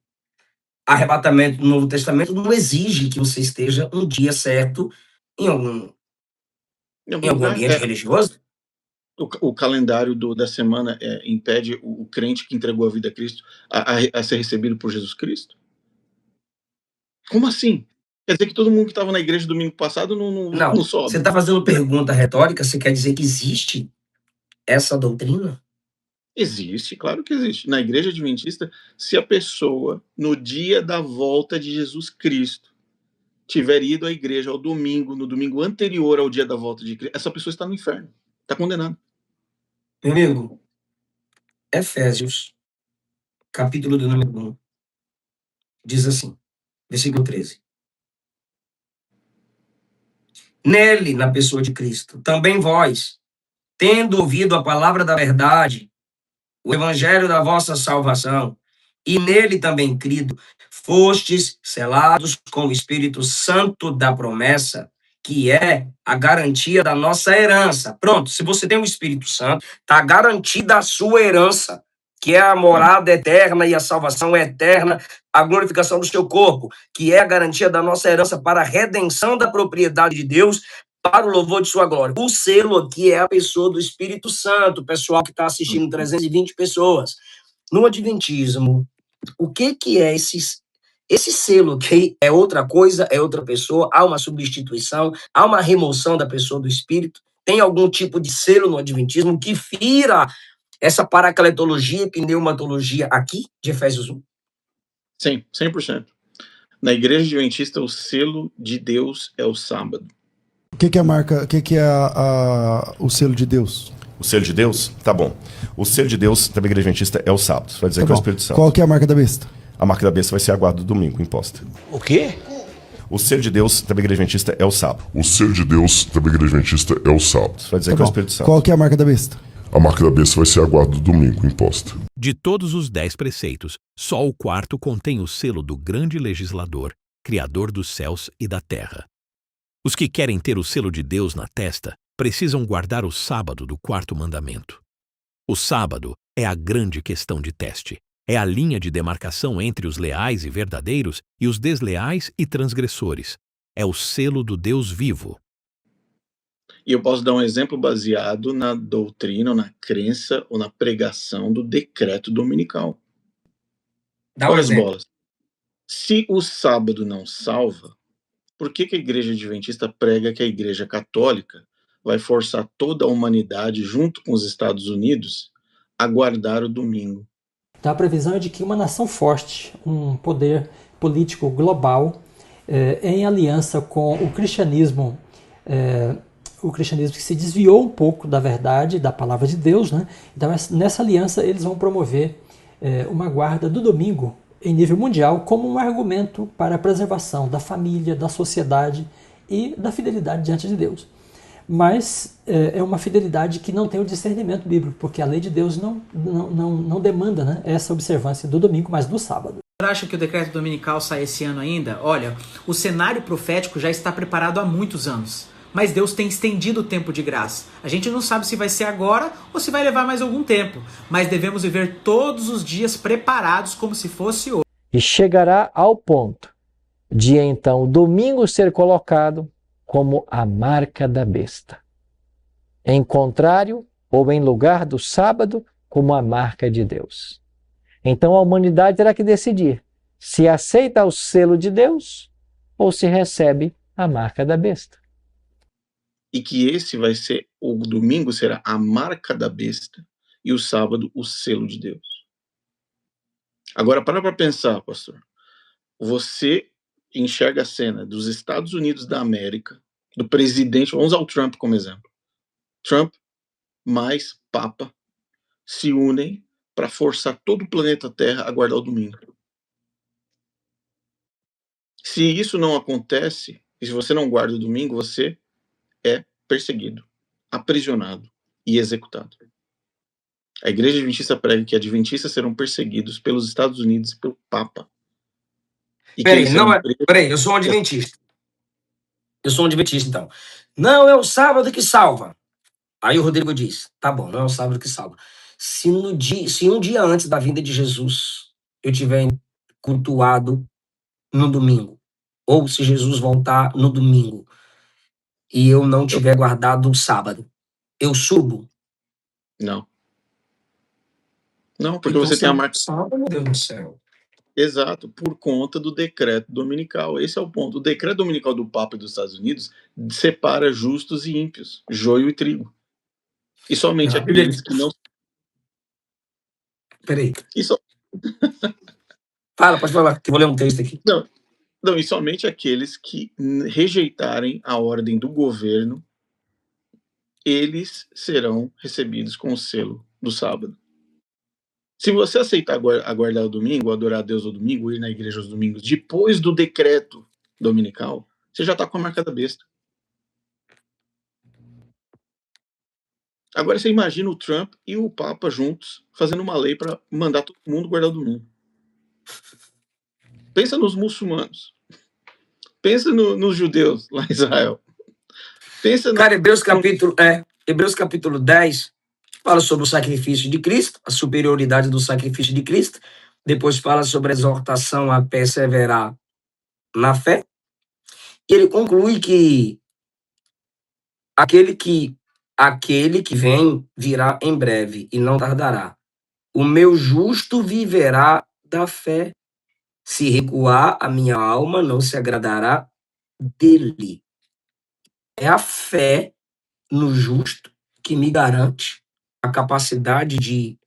arrebatamento do Novo Testamento não exigem que você esteja um dia certo em algum ambiente religioso. O calendário da semana impede o crente que entregou a vida a Cristo a ser recebido por Jesus Cristo? Como assim? Quer dizer que todo mundo que estava na igreja domingo passado não sobe? Você está fazendo pergunta retórica, você quer dizer que existe essa doutrina? Existe, claro que existe. Na igreja adventista, se a pessoa, no dia da volta de Jesus Cristo, tiver ido à igreja no domingo anterior ao dia da volta de Cristo, essa pessoa está no inferno, está condenada. Meu amigo, Efésios, capítulo de número 1, diz assim, versículo 13. Nele, na pessoa de Cristo, também vós, tendo ouvido a palavra da verdade, o evangelho da vossa salvação, e nele também crido, fostes selados com o Espírito Santo da promessa, que é a garantia da nossa herança. Pronto, se você tem o Espírito Santo, está garantida a sua herança, que é a morada eterna e a salvação eterna, a glorificação do seu corpo, que é a garantia da nossa herança para a redenção da propriedade de Deus, para o louvor de sua glória. O selo aqui é a pessoa do Espírito Santo, o pessoal que está assistindo, 320 pessoas. No Adventismo, o que é esse selo? Que é outra coisa, é outra pessoa, há uma substituição, há uma remoção da pessoa do Espírito. Tem algum tipo de selo no Adventismo que fira essa paracletologia e pneumatologia aqui de Efésios 1? Sim, 100%. Na igreja adventista, o selo de Deus é o sábado. O que é a marca? O que é o selo de Deus? O selo de Deus? Tá bom. O selo de Deus da igreja adventista é o sábado. Vai dizer Tá que é o bom. Espírito Santo. Qual que é a marca da besta? A marca da besta vai ser a guarda do domingo, imposta. O quê? O selo de Deus da igreja adventista é o sábado. O selo de Deus da igreja adventista é o sábado. Vai dizer Tá que é o bom. Espírito Santo. Qual que é a marca da besta? A marca da besta vai ser a guarda do domingo, imposta. De todos os 10 preceitos, só o quarto contém o selo do grande legislador, Criador dos céus e da terra. Os que querem ter o selo de Deus na testa precisam guardar o sábado do quarto mandamento. O sábado é a grande questão de teste. É a linha de demarcação entre os leais e verdadeiros e os desleais e transgressores. É o selo do Deus vivo. E eu posso dar um exemplo baseado na doutrina, ou na crença, ou na pregação do decreto dominical. Dá um Ora as exemplo. bolas. Se o sábado não salva, por que a igreja adventista prega que a igreja católica vai forçar toda a humanidade, junto com os Estados Unidos, a guardar o domingo? Então a previsão é de que uma nação forte, um poder político global, em aliança com o cristianismo que se desviou um pouco da verdade, da palavra de Deus, né? Então nessa aliança eles vão promover uma guarda do domingo em nível mundial como um argumento para a preservação da família, da sociedade e da fidelidade diante de Deus. Mas é uma fidelidade que não tem o discernimento bíblico, porque a lei de Deus não demanda, né, essa observância do domingo, mas do sábado. Você acha que o decreto dominical sai esse ano ainda? Olha, o cenário profético já está preparado há muitos anos, mas Deus tem estendido o tempo de graça. A gente não sabe se vai ser agora ou se vai levar mais algum tempo, mas devemos viver todos os dias preparados como se fosse hoje. E chegará ao ponto de então o domingo ser colocado como a marca da besta, em contrário ou em lugar do sábado como a marca de Deus. Então a humanidade terá que decidir se aceita o selo de Deus ou se recebe a marca da besta. E que o domingo será a marca da besta e o sábado o selo de Deus. Agora para pensar, pastor. Você enxerga a cena dos Estados Unidos da América, do presidente, vamos usar o Trump como exemplo. Trump mais Papa se unem para forçar todo o planeta Terra a guardar o domingo. Se isso não acontece, e se você não guarda o domingo, você é perseguido, aprisionado e executado. A igreja adventista prega que adventistas serão perseguidos pelos Estados Unidos e pelo Papa. Peraí, eu sou um adventista. Eu sou um adventista, então. Não é o sábado que salva. Aí o Rodrigo diz, tá bom, não é o sábado que salva. Se um dia antes da vinda de Jesus eu tiver cultuado no domingo, ou se Jesus voltar no domingo, e eu não tiver guardado o sábado, eu subo? Não. Não, porque então, você tem a marca. Sábado, meu Deus do céu. Exato, por conta do decreto dominical. Esse é o ponto. O decreto dominical do Papa e dos Estados Unidos separa justos e ímpios, joio e trigo. E somente aqueles que não... Peraí. Pode falar, que eu vou ler um texto aqui. Não, e somente aqueles que rejeitarem a ordem do governo, eles serão recebidos com o selo do sábado. Se você aceitar aguardar o domingo, adorar a Deus no domingo, ir na igreja aos domingos, depois do decreto dominical, você já está com a marca da besta. Agora você imagina o Trump e o Papa juntos, fazendo uma lei para mandar todo mundo guardar o domingo. Pensa nos muçulmanos. Pensa nos judeus lá em Israel. Cara, Hebreus capítulo 10 fala sobre o sacrifício de Cristo, a superioridade do sacrifício de Cristo. Depois fala sobre a exortação a perseverar na fé. E ele conclui que aquele que vem virá em breve e não tardará. O meu justo viverá da fé. Se recuar, a minha alma não se agradará dele. É a fé no justo que me garante a capacidade de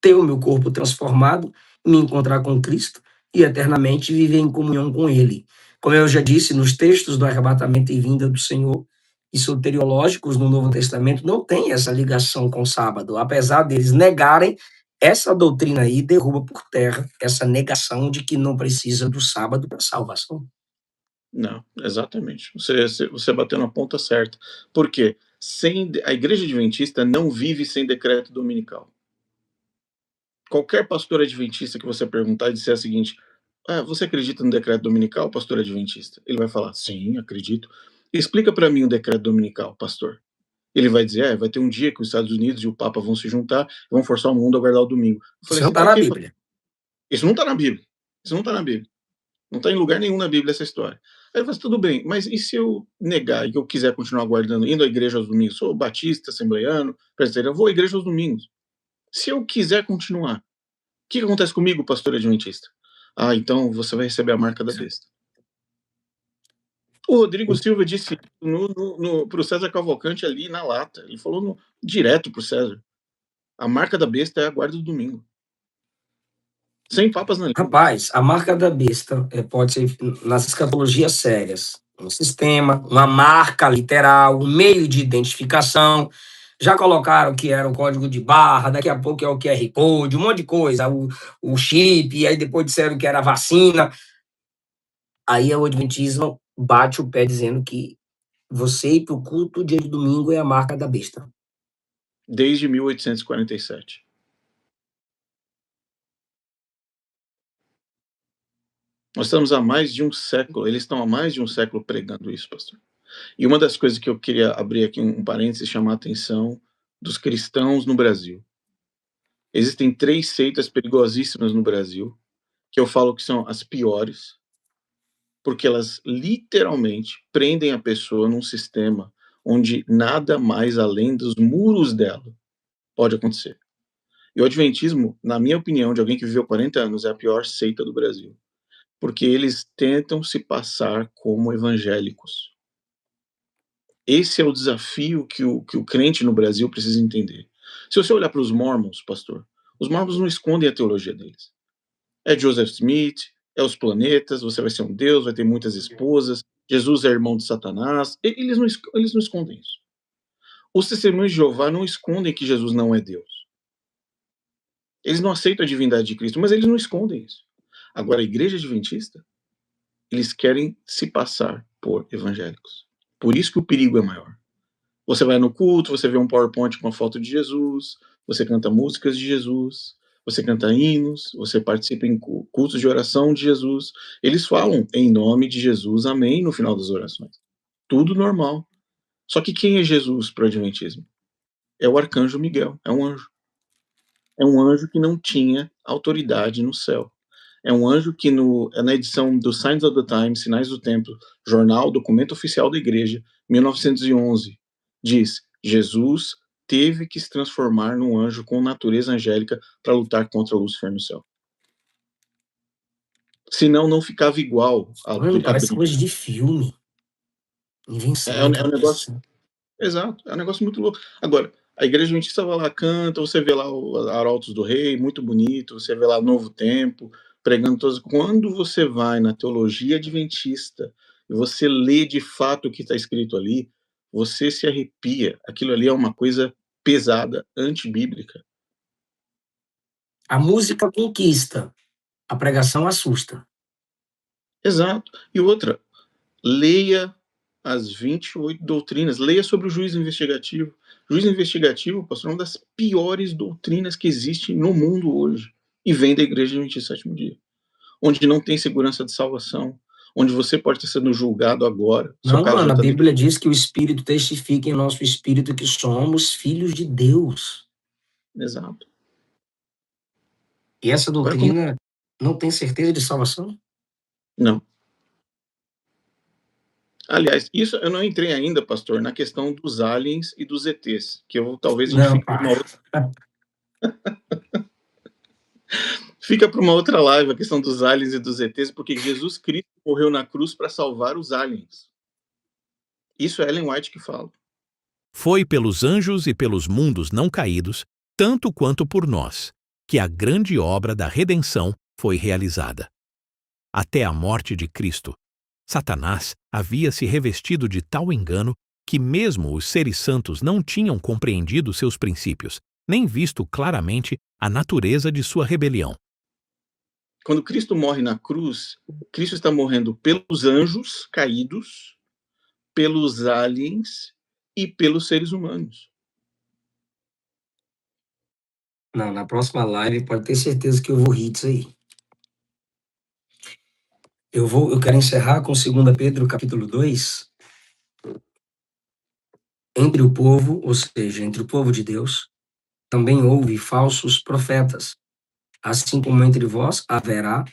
ter o meu corpo transformado, me encontrar com Cristo e eternamente viver em comunhão com Ele. Como eu já disse, nos textos do arrebatamento e vinda do Senhor e soteriológicos no Novo Testamento não tem essa ligação com o sábado, apesar deles negarem. Essa doutrina aí derruba por terra essa negação de que não precisa do sábado para salvação. Não, exatamente. Você bateu na ponta certa. Por quê? A igreja adventista não vive sem decreto dominical. Qualquer pastor adventista que você perguntar e disser o seguinte: você acredita no decreto dominical, pastor adventista? Ele vai falar, sim, acredito. Explica para mim o decreto dominical, pastor. Ele vai dizer, vai ter um dia que os Estados Unidos e o Papa vão se juntar e vão forçar o mundo a guardar o domingo. Isso não está na Bíblia. Isso não está na Bíblia. Isso não está na Bíblia. Não está em lugar nenhum na Bíblia essa história. Aí eu falo, tudo bem, mas e se eu negar e que eu quiser continuar guardando, indo à igreja aos domingos? Sou batista, assembleiano, presbiteriano, eu vou à igreja aos domingos. Se eu quiser continuar, o que acontece comigo, pastor adventista? Ah, então você vai receber a marca da besta. O Rodrigo Silva disse para o César Cavalcante ali na lata. Ele falou direto para o César. A marca da besta é a guarda do domingo. Sem papas na língua. Rapaz, a marca da besta pode ser nas escatologias sérias. Um sistema, uma marca literal, um meio de identificação. Já colocaram que era o código de barra, daqui a pouco é o QR Code, um monte de coisa, o chip, e aí depois disseram que era a vacina. Aí o Adventismo bate o pé dizendo que você ir para o culto dia de domingo é a marca da besta. Desde 1847. Nós estamos há mais de um século, eles estão há mais de um século pregando isso, pastor. E uma das coisas que eu queria abrir aqui um parênteses, chamar a atenção dos cristãos no Brasil. Existem 3 seitas perigosíssimas no Brasil, que eu falo que são as piores, porque elas literalmente prendem a pessoa num sistema onde nada mais além dos muros dela pode acontecer. E o Adventismo, na minha opinião, de alguém que viveu 40 anos, é a pior seita do Brasil. Porque eles tentam se passar como evangélicos. Esse é o desafio que o crente no Brasil precisa entender. Se você olhar para os Mormons, pastor, os Mormons não escondem a teologia deles. É Joseph Smith, é os planetas, você vai ser um deus, vai ter muitas esposas, Jesus é irmão de Satanás. Eles não escondem isso. Os testemunhos de Jeová não escondem que Jesus não é Deus. Eles não aceitam a divindade de Cristo, mas eles não escondem isso. Agora, a igreja adventista, eles querem se passar por evangélicos. Por isso que o perigo é maior. Você vai no culto, você vê um PowerPoint com a foto de Jesus, você canta músicas de Jesus, você canta hinos, você participa em cultos de oração de Jesus. Eles falam em nome de Jesus, amém, no final das orações. Tudo normal. Só que quem é Jesus para o adventismo? É o arcanjo Miguel, é um anjo. É um anjo que não tinha autoridade no céu. É um anjo que na edição do Signs of the Times, Sinais do Templo, jornal, documento oficial da igreja, 1911, diz: Jesus teve que se transformar num anjo com natureza angélica para lutar contra Lúcifer no céu. Senão não ficava igual. Parece coisa de filme. Invenção. É um negócio... Exato, é um negócio muito louco. Agora, a igreja adventista vai lá, canta, você vê lá o Arautos do Rei, muito bonito, você vê lá Novo Tempo, pregando todas. Quando você vai na teologia adventista e você lê de fato o que está escrito ali, você se arrepia. Aquilo ali é uma coisa pesada, antibíblica. A música conquista, a pregação assusta. Exato. E outra, leia as 28 doutrinas, leia sobre o juízo investigativo. Juízo investigativo, pastor, é uma das piores doutrinas que existe no mundo hoje. E vem da igreja adventista do sétimo dia. Onde não tem segurança de salvação. Onde você pode estar sendo julgado agora. Não, mano, a Bíblia diz que o Espírito testifica em nosso espírito que somos filhos de Deus. Exato. E essa doutrina não tem certeza de salvação? Não. Aliás, isso eu não entrei ainda, pastor, na questão dos aliens e dos ETs, que eu talvez a gente fique para uma outra... Fica para uma outra live a questão dos aliens e dos ETs, porque Jesus Cristo morreu na cruz para salvar os aliens. Isso é Ellen White que fala. Foi pelos anjos e pelos mundos não caídos, tanto quanto por nós, que a grande obra da redenção foi realizada. Até a morte de Cristo, Satanás havia se revestido de tal engano que mesmo os seres santos não tinham compreendido seus princípios, nem visto claramente a natureza de sua rebelião. Quando Cristo morre na cruz, Cristo está morrendo pelos anjos caídos, pelos aliens e pelos seres humanos. Não, na próxima live pode ter certeza que eu vou rir disso aí. Eu quero encerrar com 2 Pedro, capítulo 2. Entre o povo, ou seja, entre o povo de Deus, também houve falsos profetas, assim como entre vós haverá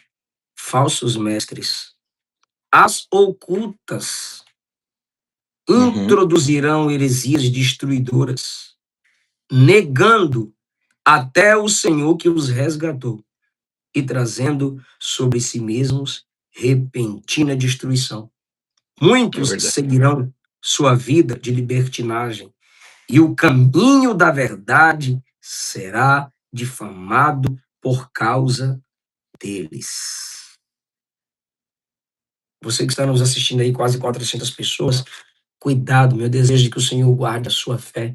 falsos mestres, as ocultas, Uhum. introduzirão heresias destruidoras, negando até o Senhor que os resgatou e trazendo sobre si mesmos repentina destruição. É Muitos verdade. seguirão sua vida de libertinagem e o caminho da verdade será difamado por causa deles. Você que está nos assistindo aí, quase 400 pessoas, cuidado, meu desejo é que o Senhor guarde a sua fé,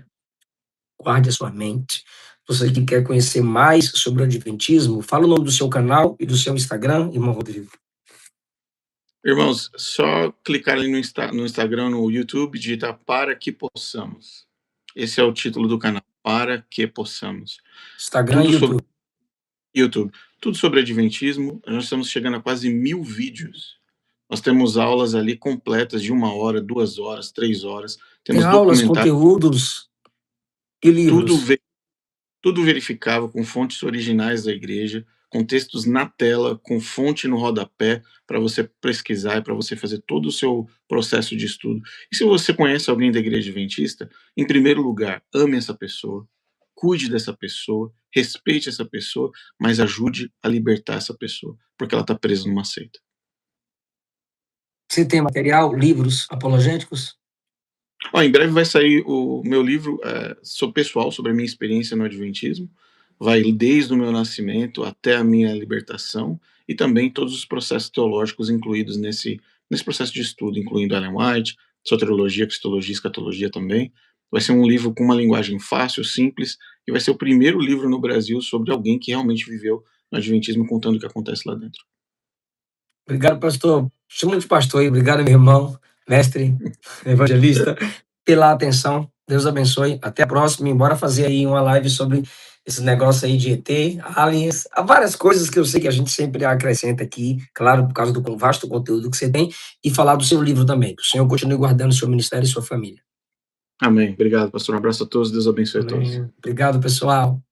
guarde a sua mente. Você que quer conhecer mais sobre o Adventismo, fala o nome do seu canal e do seu Instagram, irmão Rodrigo. Irmãos, só clicar ali no Instagram, no YouTube, digitar Para Que Possamos. Esse é o título do canal, Para Que Possamos. Instagram e Tudo YouTube. sobre YouTube. Tudo sobre Adventismo. Nós estamos chegando a quase 1000 vídeos. Nós temos aulas ali completas de 1 hora, 2 horas, 3 horas. Tem Temos aulas, documentários, conteúdos e livros. tudo verificável, com fontes originais da igreja, com textos na tela, com fonte no rodapé, para você pesquisar e para você fazer todo o seu processo de estudo. E se você conhece alguém da igreja adventista, em primeiro lugar, ame essa pessoa, cuide dessa pessoa, respeite essa pessoa, mas ajude a libertar essa pessoa, porque ela está presa numa seita. Você tem material, livros apologéticos? Em breve vai sair o meu livro pessoal sobre a minha experiência no Adventismo. Vai desde o meu nascimento até a minha libertação e também todos os processos teológicos incluídos nesse processo de estudo, incluindo Ellen White, soteriologia, cristologia, escatologia também. Vai ser um livro com uma linguagem fácil, simples, e vai ser o primeiro livro no Brasil sobre alguém que realmente viveu no Adventismo, contando o que acontece lá dentro. Obrigado, pastor. Chama de pastor aí. Obrigado, meu irmão, mestre, evangelista, pela atenção. Deus abençoe. Até a próxima. E bora fazer aí uma live sobre esse negócio aí de ET, aliens, há várias coisas que eu sei que a gente sempre acrescenta aqui, claro, por causa do vasto conteúdo que você tem, e falar do seu livro também. Que o Senhor continue guardando o seu ministério e sua família. Amém. Obrigado, pastor. Um abraço a todos. Deus abençoe a todos. Obrigado, pessoal.